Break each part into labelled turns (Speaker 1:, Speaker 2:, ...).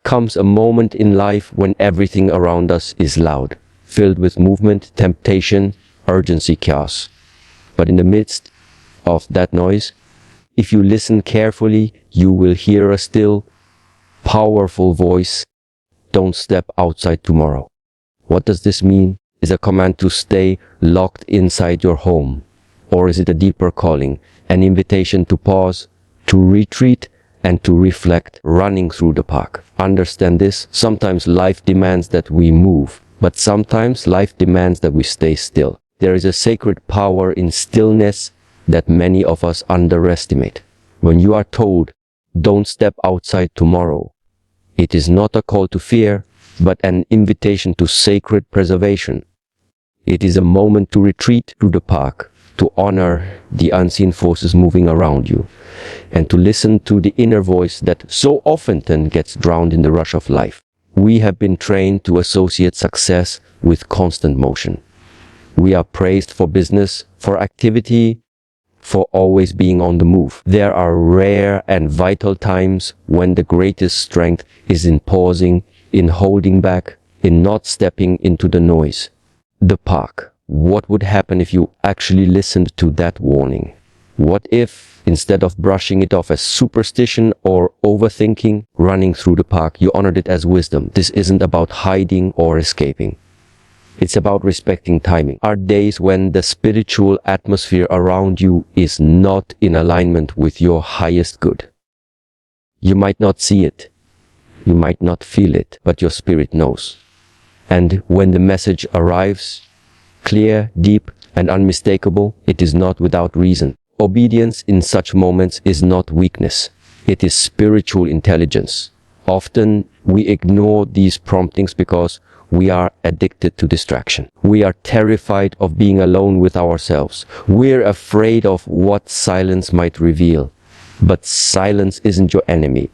Speaker 1: comes a moment in life when everything around us is loud, filled with movement, temptation, urgency, chaos. But in the midst of that noise, if you listen carefully, you will hear a still, powerful voice. Don't step outside tomorrow. What does this mean? Is a command to stay locked inside your home? Or is it a deeper calling, an invitation to pause, to retreat, and to reflect, running through the park? Understand this, sometimes life demands that we move, but sometimes life demands that we stay still. There is a sacred power in stillness that many of us underestimate. When you are told, don't step outside tomorrow, it is not a call to fear, but an invitation to sacred preservation. It is a moment to retreat through the park, to honor the unseen forces moving around you, and to listen to the inner voice that so often gets drowned in the rush of life. We have been trained to associate success with constant motion. We are praised for business, for activity, for always being on the move. There are rare and vital times when the greatest strength is in pausing, in holding back, in not stepping into the noise. The park. What would happen if you actually listened to that warning? What if, instead of brushing it off as superstition or overthinking, running through the park, you honored it as wisdom? This isn't about hiding or escaping. It's about respecting timing. Are days when the spiritual atmosphere around you is not in alignment with your highest good. You might not see it. You might not feel it, but your spirit knows. And when the message arrives, clear, deep, and unmistakable, it is not without reason. Obedience in such moments is not weakness. It is spiritual intelligence. Often we ignore these promptings because we are addicted to distraction. We are terrified of being alone with ourselves. We're afraid of what silence might reveal. But silence isn't your enemy.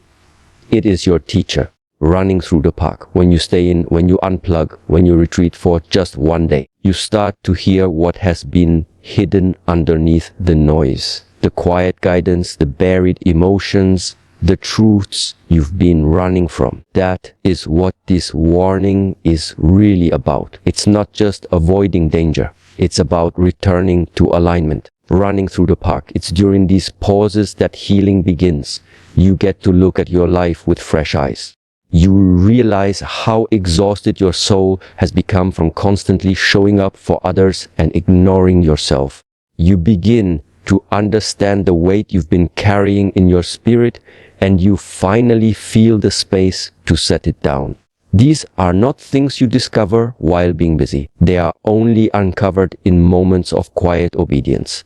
Speaker 1: It is your teacher. Running through the park, when you stay in, when you unplug, when you retreat for just one day, you start to hear what has been hidden underneath the noise. The quiet guidance, the buried emotions, the truths you've been running from. That is what this warning is really about. It's not just avoiding danger. It's about returning to alignment. Running through the park. It's during these pauses that healing begins. You get to look at your life with fresh eyes. You realize how exhausted your soul has become from constantly showing up for others and ignoring yourself. You begin to understand the weight you've been carrying in your spirit, and you finally feel the space to set it down. These are not things you discover while being busy. They are only uncovered in moments of quiet obedience.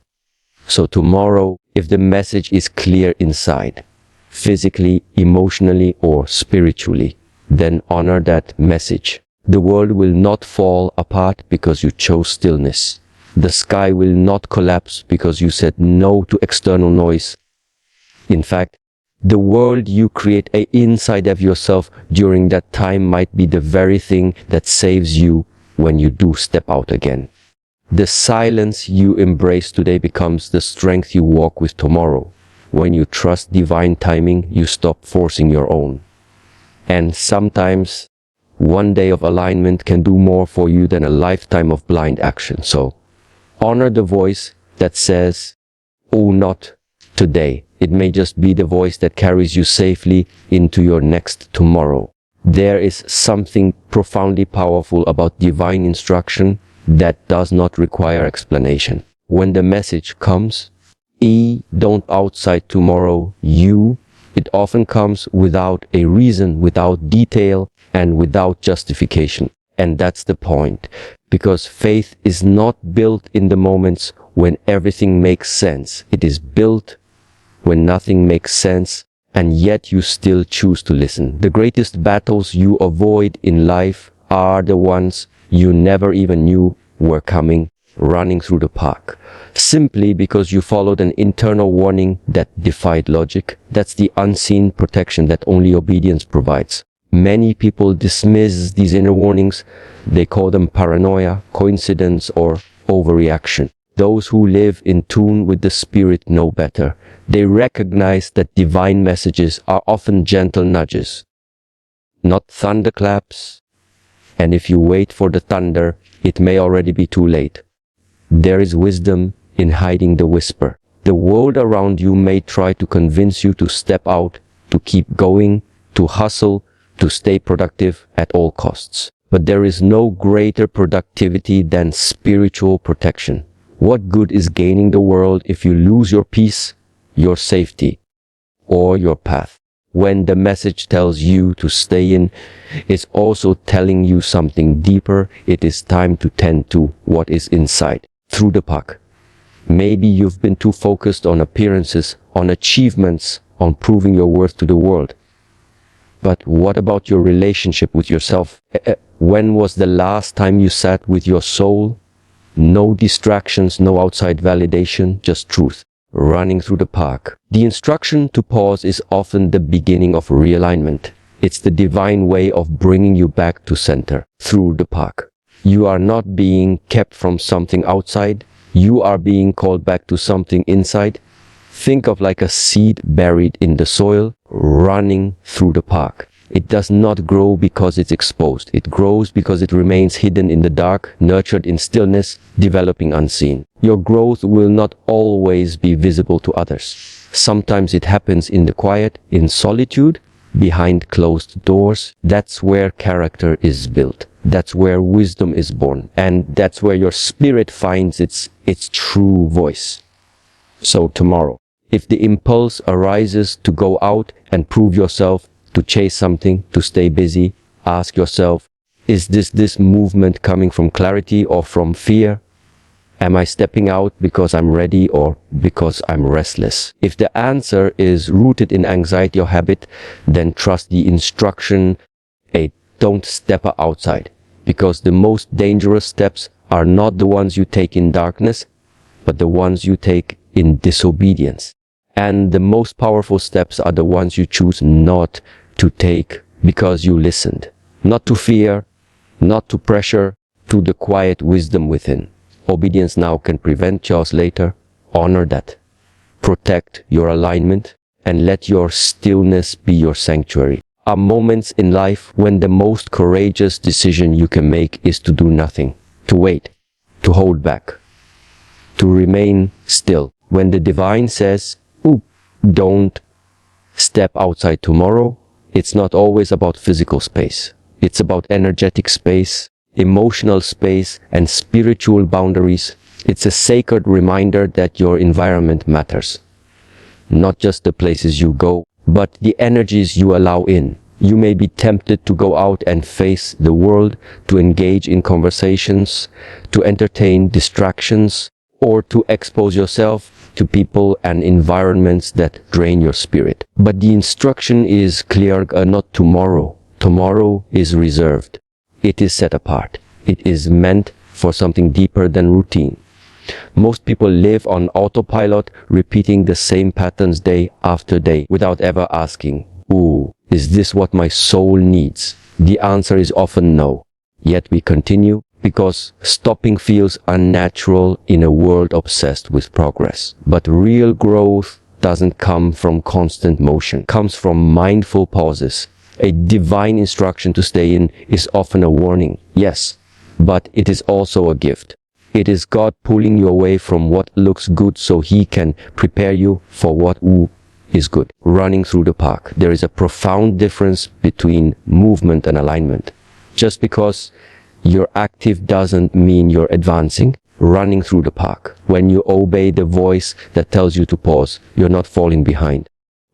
Speaker 1: So tomorrow, if the message is clear inside, physically, emotionally, or spiritually, then honor that message. The world will not fall apart because you chose stillness. The sky will not collapse because you said no to external noise. In fact, the world you create inside of yourself during that time might be the very thing that saves you when you do step out again. The silence you embrace today becomes the strength you walk with tomorrow. When you trust divine timing, you stop forcing your own. And sometimes, one day of alignment can do more for you than a lifetime of blind action. So, honor the voice that says, "Oh, not today." It may just be the voice that carries you safely into your next tomorrow. There is something profoundly powerful about divine instruction that does not require explanation. When the message comes, don't outside tomorrow, it often comes without a reason, without detail, and without justification. And that's the point. Because faith is not built in the moments when everything makes sense. It is built when nothing makes sense, and yet you still choose to listen. The greatest battles you avoid in life are the ones you never even knew were coming. Running through the park, simply because you followed an internal warning that defied logic. That's the unseen protection that only obedience provides. Many people dismiss these inner warnings. They call them paranoia, coincidence, or overreaction. Those who live in tune with the spirit know better. They recognize that divine messages are often gentle nudges. not thunderclaps. And if you wait for the thunder, it may already be too late. There is wisdom in hiding the whisper. The world around you may try to convince you to step out, to keep going, to hustle, to stay productive at all costs. But there is no greater productivity than spiritual protection. What good is gaining the world if you lose your peace, your safety, or your path? When the message tells you to stay in, it's also telling you something deeper. It is time to tend to what is inside, through the pack. Maybe you've been too focused on appearances, on achievements, on proving your worth to the world. But what about your relationship with yourself? When was the last time you sat with your soul? No distractions, no outside validation, just truth. Running through the park. The instruction to pause is often the beginning of realignment. It's the divine way of bringing you back to center, through the park. You are not being kept from something outside. You are being called back to something inside. Think of like a seed buried in the soil, running through the park. It does not grow because it's exposed. It grows because it remains hidden in the dark, nurtured in stillness, developing unseen. Your growth will not always be visible to others. Sometimes it happens in the quiet, in solitude, behind closed doors. That's where character is built. That's where wisdom is born. And that's where your spirit finds its true voice. So tomorrow, if the impulse arises to go out and prove yourself, to chase something, to stay busy, ask yourself, is this movement coming from clarity or from fear? Am I stepping out because I'm ready or because I'm restless? If the answer is rooted in anxiety or habit, then trust the instruction, don't step outside. Because the most dangerous steps are not the ones you take in darkness, but the ones you take in disobedience. And the most powerful steps are the ones you choose not to take because you listened. Not to fear, not to pressure, to the quiet wisdom within. Obedience now can prevent chaos later. Honor that. Protect your alignment and let your stillness be your sanctuary. Are moments in life when the most courageous decision you can make is to do nothing, to wait, to hold back, to remain still. When the divine says, don't step outside tomorrow, it's not always about physical space. It's about energetic space, emotional space, and spiritual boundaries. It's a sacred reminder that your environment matters. Not just the places you go, but the energies you allow in. You may be tempted to go out and face the world, to engage in conversations, to entertain distractions, or to expose yourself to people and environments that drain your spirit. But the instruction is clear, not tomorrow. Tomorrow is reserved. It is set apart. It is meant for something deeper than routine. Most people live on autopilot, repeating the same patterns day after day without ever asking, is this what my soul needs? The answer is often no. Yet we continue because stopping feels unnatural in a world obsessed with progress. But real growth doesn't come from constant motion. It comes from mindful pauses. A divine instruction to stay in is often a warning, yes, but it is also a gift. It is God pulling you away from what looks good so He can prepare you for what is good. Running through the park. There is a profound difference between movement and alignment. Just because you're active doesn't mean you're advancing. Running through the park. When you obey the voice that tells you to pause, you're not falling behind.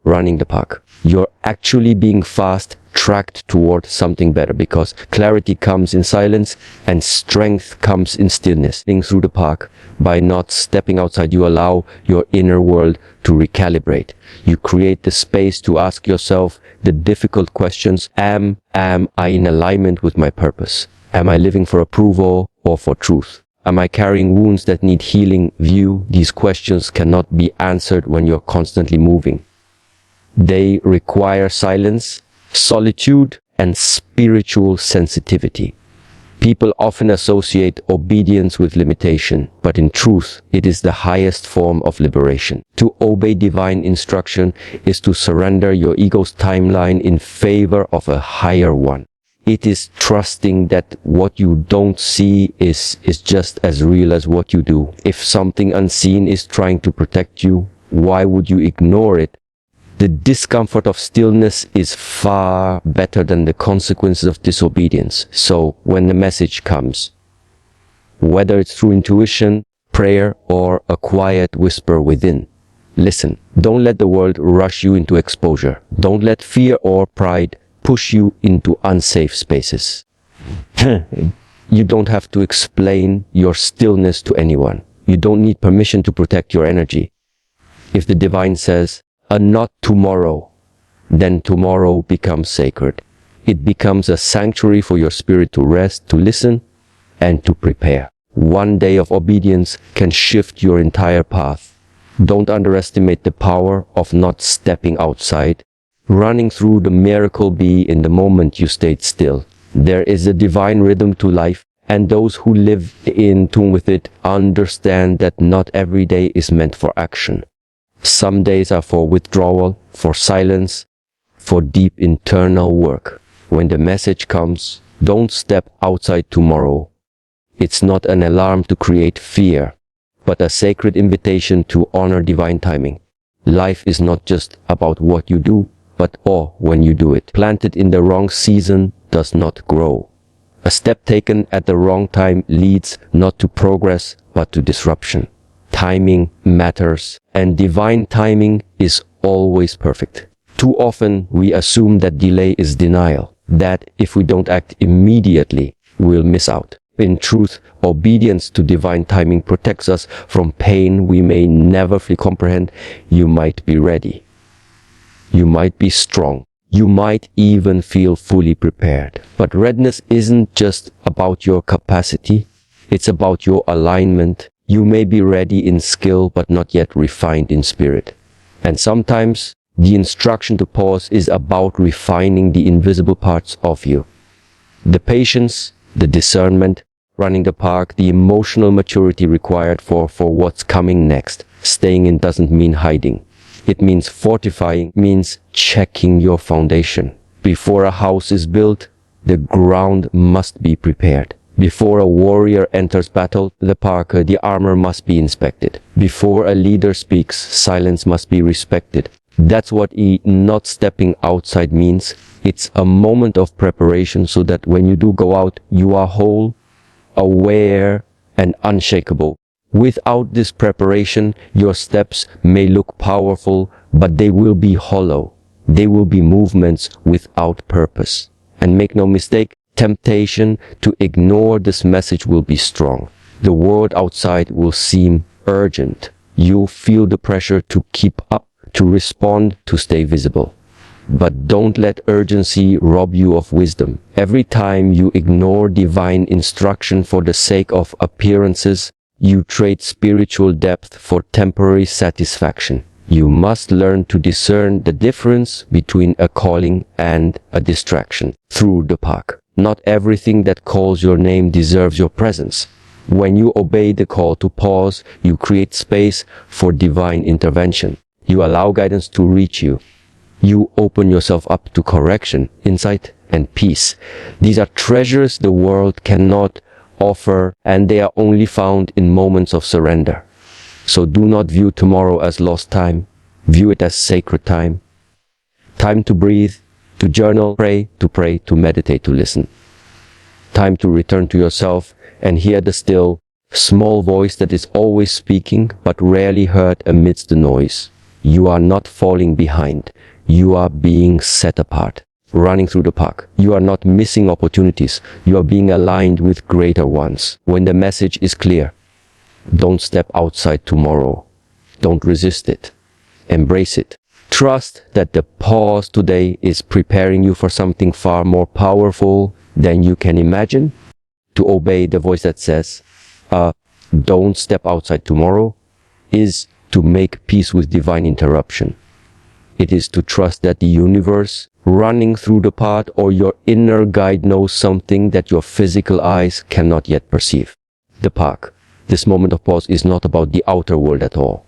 Speaker 1: Running the park. You're actually being fast, tracked toward something better, because clarity comes in silence and strength comes in stillness. Running through the park, by not stepping outside, you allow your inner world to recalibrate. You create the space to ask yourself the difficult questions. Am I in alignment with my purpose? Am I living for approval or for truth? Am I carrying wounds that need healing? These questions cannot be answered when you're constantly moving. They require silence, solitude, and spiritual sensitivity. People often associate obedience with limitation, but in truth, it is the highest form of liberation. To obey divine instruction is to surrender your ego's timeline in favor of a higher one. It is trusting that what you don't see is just as real as what you do. If something unseen is trying to protect you, why would you ignore it? The discomfort of stillness is far better than the consequences of disobedience. So when the message comes, whether it's through intuition, prayer, or a quiet whisper within, listen. Don't let the world rush you into exposure. Don't let fear or pride push you into unsafe spaces. You don't have to explain your stillness to anyone. You don't need permission to protect your energy. If the divine says, not tomorrow, then tomorrow becomes sacred. It becomes a sanctuary for your spirit to rest, to listen, and to prepare. One day of obedience can shift your entire path. Don't underestimate the power of not stepping outside, running through the miracle bee in the moment you stayed still. There is a divine rhythm to life, and those who live in tune with it understand that not every day is meant for action. Some days are for withdrawal, for silence, for deep internal work. When the message comes, don't step outside tomorrow. It's not an alarm to create fear, but a sacred invitation to honor divine timing. Life is not just about what you do, but when you do it. Planted in the wrong season does not grow. A step taken at the wrong time leads not to progress, but to disruption. Timing matters, and divine timing is always perfect. Too often we assume that delay is denial, that if we don't act immediately, we'll miss out. In truth, obedience to divine timing protects us from pain we may never fully comprehend. You might be ready. You might be strong. You might even feel fully prepared. But readiness isn't just about your capacity. It's about your alignment. You may be ready in skill, but not yet refined in spirit. And sometimes, the instruction to pause is about refining the invisible parts of you. The patience, the discernment, running the park, the emotional maturity required for what's coming next. Staying in doesn't mean hiding. It means fortifying, means checking your foundation. Before a house is built, the ground must be prepared. Before a warrior enters battle, the armor must be inspected. Before a leader speaks, silence must be respected. That's what not stepping outside means. It's a moment of preparation so that when you do go out, you are whole, aware, and unshakable. Without this preparation, your steps may look powerful, but they will be hollow. They will be movements without purpose. And make no mistake, temptation to ignore this message will be strong. The world outside will seem urgent. You'll feel the pressure to keep up, to respond, to stay visible. But don't let urgency rob you of wisdom. Every time you ignore divine instruction for the sake of appearances, you trade spiritual depth for temporary satisfaction. You must learn to discern the difference between a calling and a distraction through the park. Not everything that calls your name deserves your presence. When you obey the call to pause, you create space for divine intervention. You allow guidance to reach you. You open yourself up to correction, insight, and peace. These are treasures the world cannot offer, and they are only found in moments of surrender. So do not view tomorrow as lost time. View it as sacred time. Time to breathe, to journal, to meditate, to listen. Time to return to yourself and hear the still, small voice that is always speaking but rarely heard amidst the noise. You are not falling behind. You are being set apart. Running through the park. You are not missing opportunities. You are being aligned with greater ones. When the message is clear, don't step outside tomorrow. Don't resist it. Embrace it. Trust that the pause today is preparing you for something far more powerful than you can imagine. To obey the voice that says, don't step outside tomorrow, is to make peace with divine interruption. It is to trust that the universe running through the park, or your inner guide knows something that your physical eyes cannot yet perceive. The park, this moment of pause, is not about the outer world at all.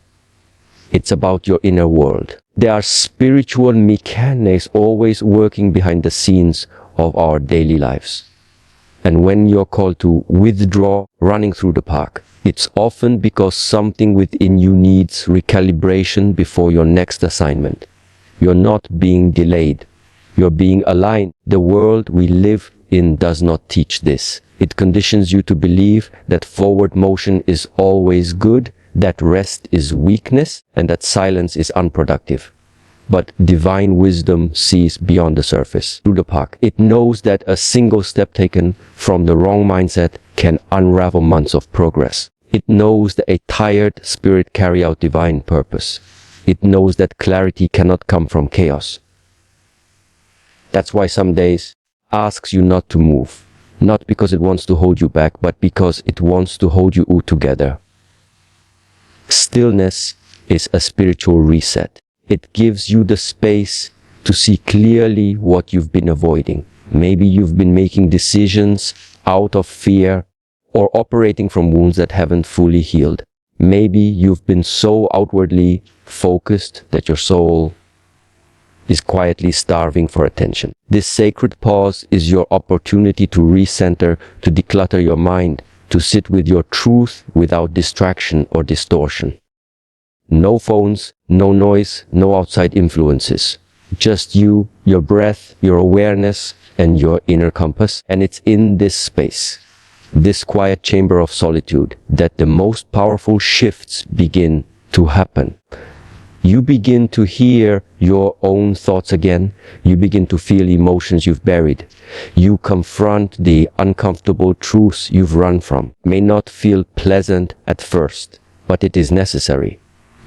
Speaker 1: It's about your inner world. There are spiritual mechanics always working behind the scenes of our daily lives. And when you're called to withdraw, running through the park, it's often because something within you needs recalibration before your next assignment. You're not being delayed. You're being aligned. The world we live in does not teach this. It conditions you to believe that forward motion is always good, that rest is weakness, and that silence is unproductive. But divine wisdom sees beyond the surface. Through the park, it knows that a single step taken from the wrong mindset can unravel months of progress. It knows that a tired spirit carries out divine purpose. It knows that clarity cannot come from chaos. That's why some days asks you not to move. Not because it wants to hold you back, but because it wants to hold you together. Stillness is a spiritual reset. It gives you the space to see clearly what you've been avoiding. Maybe you've been making decisions out of fear or operating from wounds that haven't fully healed. Maybe you've been so outwardly focused that your soul is quietly starving for attention. This sacred pause is your opportunity to recenter, to declutter your mind, to sit with your truth without distraction or distortion. No phones, no noise, no outside influences. Just you, your breath, your awareness, and your inner compass. And it's in this space, this quiet chamber of solitude, that the most powerful shifts begin to happen. You begin to hear your own thoughts again. You begin to feel emotions you've buried. You confront the uncomfortable truths you've run from. May not feel pleasant at first, but it is necessary.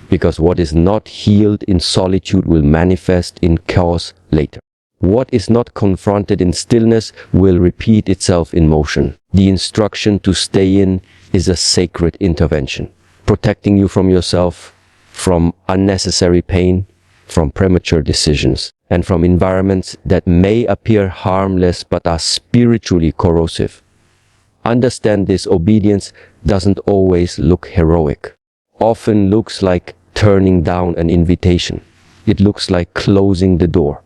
Speaker 1: Because what is not healed in solitude will manifest in chaos later. What is not confronted in stillness will repeat itself in motion. The instruction to stay in is a sacred intervention, protecting you from yourself, from unnecessary pain, from premature decisions, and from environments that may appear harmless but are spiritually corrosive. Understand this: obedience doesn't always look heroic. Often looks like turning down an invitation. It looks like closing the door.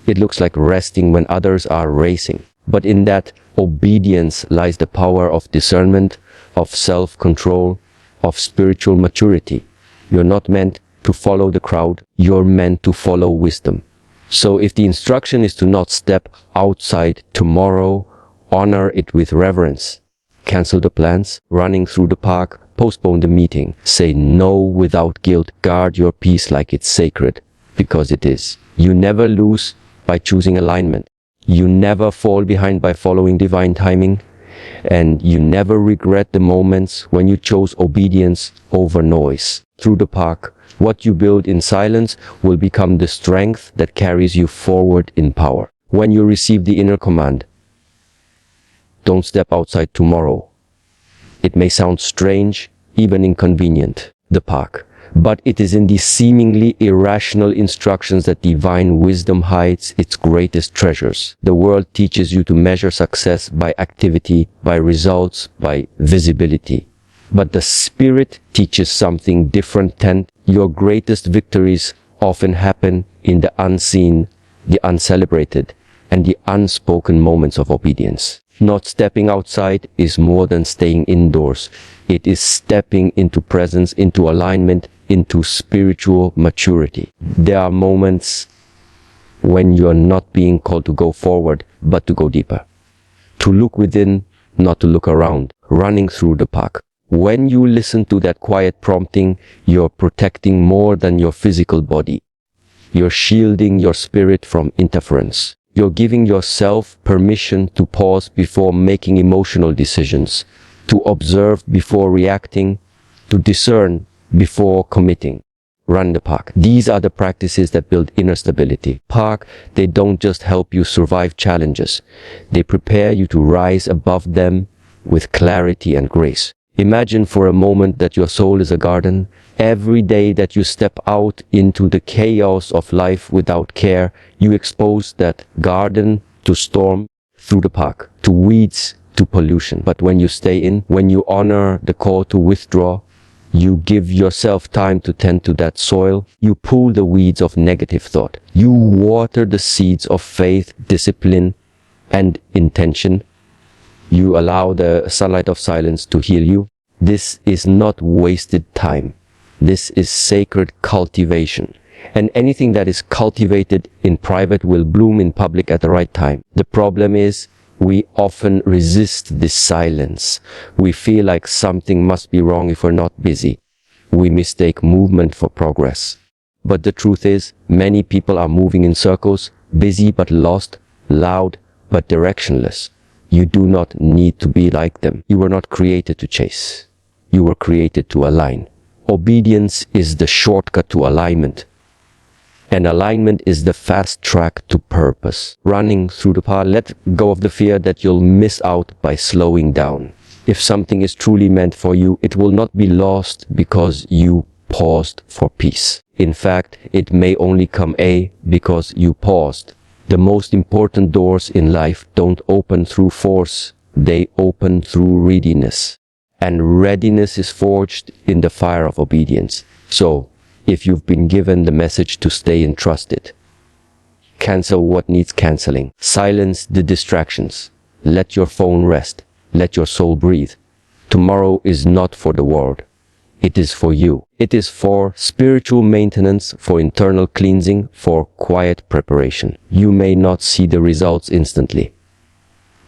Speaker 1: It looks like resting when others are racing. But in that obedience lies the power of discernment, of self-control, of spiritual maturity. You're not meant to follow the crowd. You're meant to follow wisdom. So if the instruction is to not step outside tomorrow, honor it with reverence. Cancel the plans, running through the park, postpone the meeting. Say no without guilt. Guard your peace like it's sacred, because it is. You never lose by choosing alignment. You never fall behind by following divine timing. And you never regret the moments when you chose obedience over noise. Through the park, what you build in silence will become the strength that carries you forward in power. When you receive the inner command, don't step outside tomorrow. It may sound strange, even inconvenient, the park. But it is in these seemingly irrational instructions that divine wisdom hides its greatest treasures. The world teaches you to measure success by activity, by results, by visibility. But the Spirit teaches something different. Your greatest victories often happen in the unseen, the uncelebrated, and the unspoken moments of obedience. Not stepping outside is more than staying indoors. It is stepping into presence, into alignment, into spiritual maturity. There are moments when you are not being called to go forward, but to go deeper. To look within, not to look around. Running through the park. When you listen to that quiet prompting, you're protecting more than your physical body. You're shielding your spirit from interference. You're giving yourself permission to pause before making emotional decisions, to observe before reacting, to discern before committing. Run the park. These are the practices that build inner stability. Park, they don't just help you survive challenges. They prepare you to rise above them with clarity and grace. Imagine for a moment that your soul is a garden. Every day that you step out into the chaos of life without care, you expose that garden to storm, through the park, to weeds, to pollution. But when you stay in, when you honor the call to withdraw, you give yourself time to tend to that soil. You pull the weeds of negative thought. You water the seeds of faith, discipline, and intention. You allow the sunlight of silence to heal you. This is not wasted time. This is sacred cultivation. And anything that is cultivated in private will bloom in public at the right time. The problem is, we often resist this silence. We feel like something must be wrong if we're not busy. We mistake movement for progress. But the truth is, many people are moving in circles, busy but lost, loud but directionless. You do not need to be like them. You were not created to chase. You were created to align. Obedience is the shortcut to alignment. And alignment is the fast track to purpose. Running through the path, let go of the fear that you'll miss out by slowing down. If something is truly meant for you, it will not be lost because you paused for peace. In fact, it may only come because you paused. The most important doors in life don't open through force, they open through readiness. And readiness is forged in the fire of obedience. So, if you've been given the message to stay and trust it, cancel what needs canceling. Silence the distractions. Let your phone rest. Let your soul breathe. Tomorrow is not for the world. It is for you. It is for spiritual maintenance, for internal cleansing, for quiet preparation. You may not see the results instantly.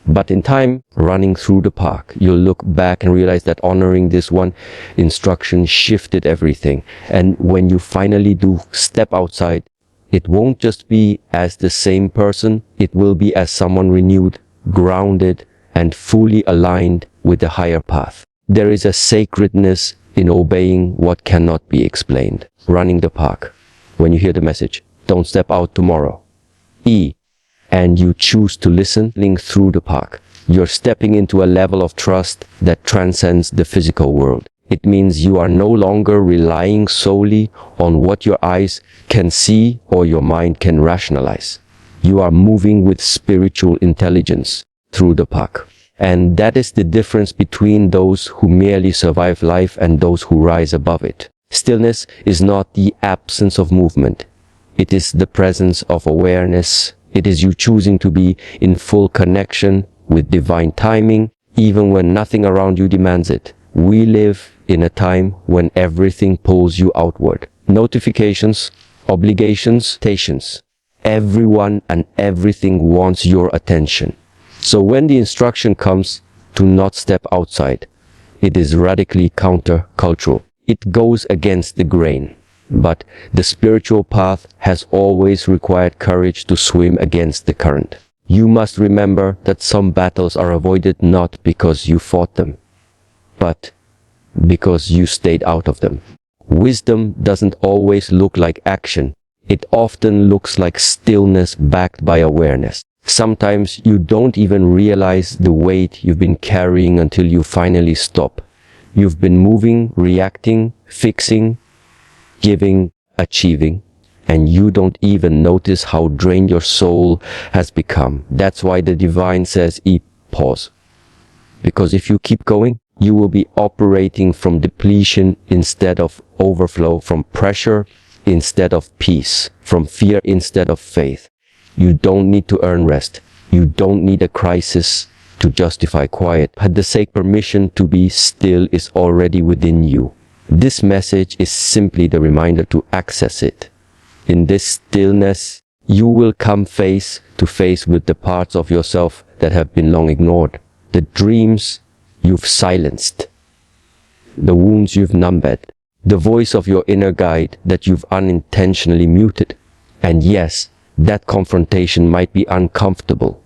Speaker 1: But in time, running through the park, you'll look back and realize that honoring this one instruction shifted everything. And when you finally do step outside, it won't just be as the same person, it will be as someone renewed, grounded, and fully aligned with the higher path. There is a sacredness in obeying what cannot be explained. Running the park. When you hear the message, don't step out tomorrow. And you choose to listen, link through the park. You're stepping into a level of trust that transcends the physical world. It means you are no longer relying solely on what your eyes can see or your mind can rationalize. You are moving with spiritual intelligence through the park. And that is the difference between those who merely survive life and those who rise above it. Stillness is not the absence of movement. It is the presence of awareness. It is you choosing to be in full connection with divine timing, even when nothing around you demands it. We live in a time when everything pulls you outward. Notifications, obligations, temptations. Everyone and everything wants your attention. So when the instruction comes to not step outside, it is radically counter-cultural. It goes against the grain. But the spiritual path has always required courage to swim against the current. You must remember that some battles are avoided not because you fought them, but because you stayed out of them. Wisdom doesn't always look like action. It often looks like stillness backed by awareness. Sometimes you don't even realize the weight you've been carrying until you finally stop. You've been moving, reacting, fixing, giving, achieving, and you don't even notice how drained your soul has become. That's why the divine says, pause. Because if you keep going, you will be operating from depletion instead of overflow, from pressure instead of peace, from fear instead of faith. You don't need to earn rest. You don't need a crisis to justify quiet. Had the sake permission to be still is already within you. This message is simply the reminder to access it. In this stillness, you will come face to face with the parts of yourself that have been long ignored, the dreams you've silenced, the wounds you've numbed, the voice of your inner guide that you've unintentionally muted. And yes, that confrontation might be uncomfortable,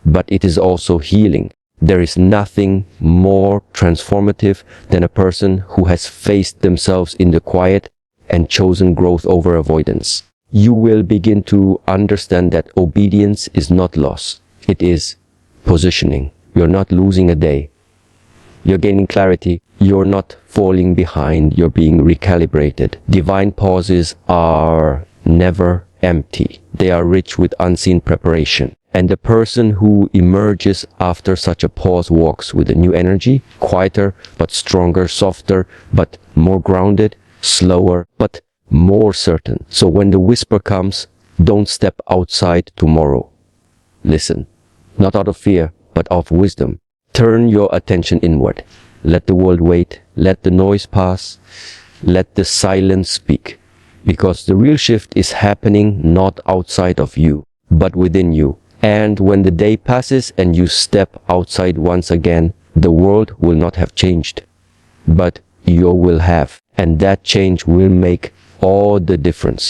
Speaker 1: but it is also healing. There is nothing more transformative than a person who has faced themselves in the quiet and chosen growth over avoidance. You will begin to understand that obedience is not loss. It is positioning. You're not losing a day. You're gaining clarity. You're not falling behind. You're being recalibrated. Divine pauses are never empty. They are rich with unseen preparation. And the person who emerges after such a pause walks with a new energy, quieter but stronger, softer but more grounded, slower but more certain. So when the whisper comes, don't step outside tomorrow. Listen, not out of fear, but of wisdom. Turn your attention inward. Let the world wait. Let the noise pass. Let the silence speak. Because the real shift is happening not outside of you, but within you. And when the day passes and you step outside once again, the world will not have changed, but you will have. And that change will make all the difference.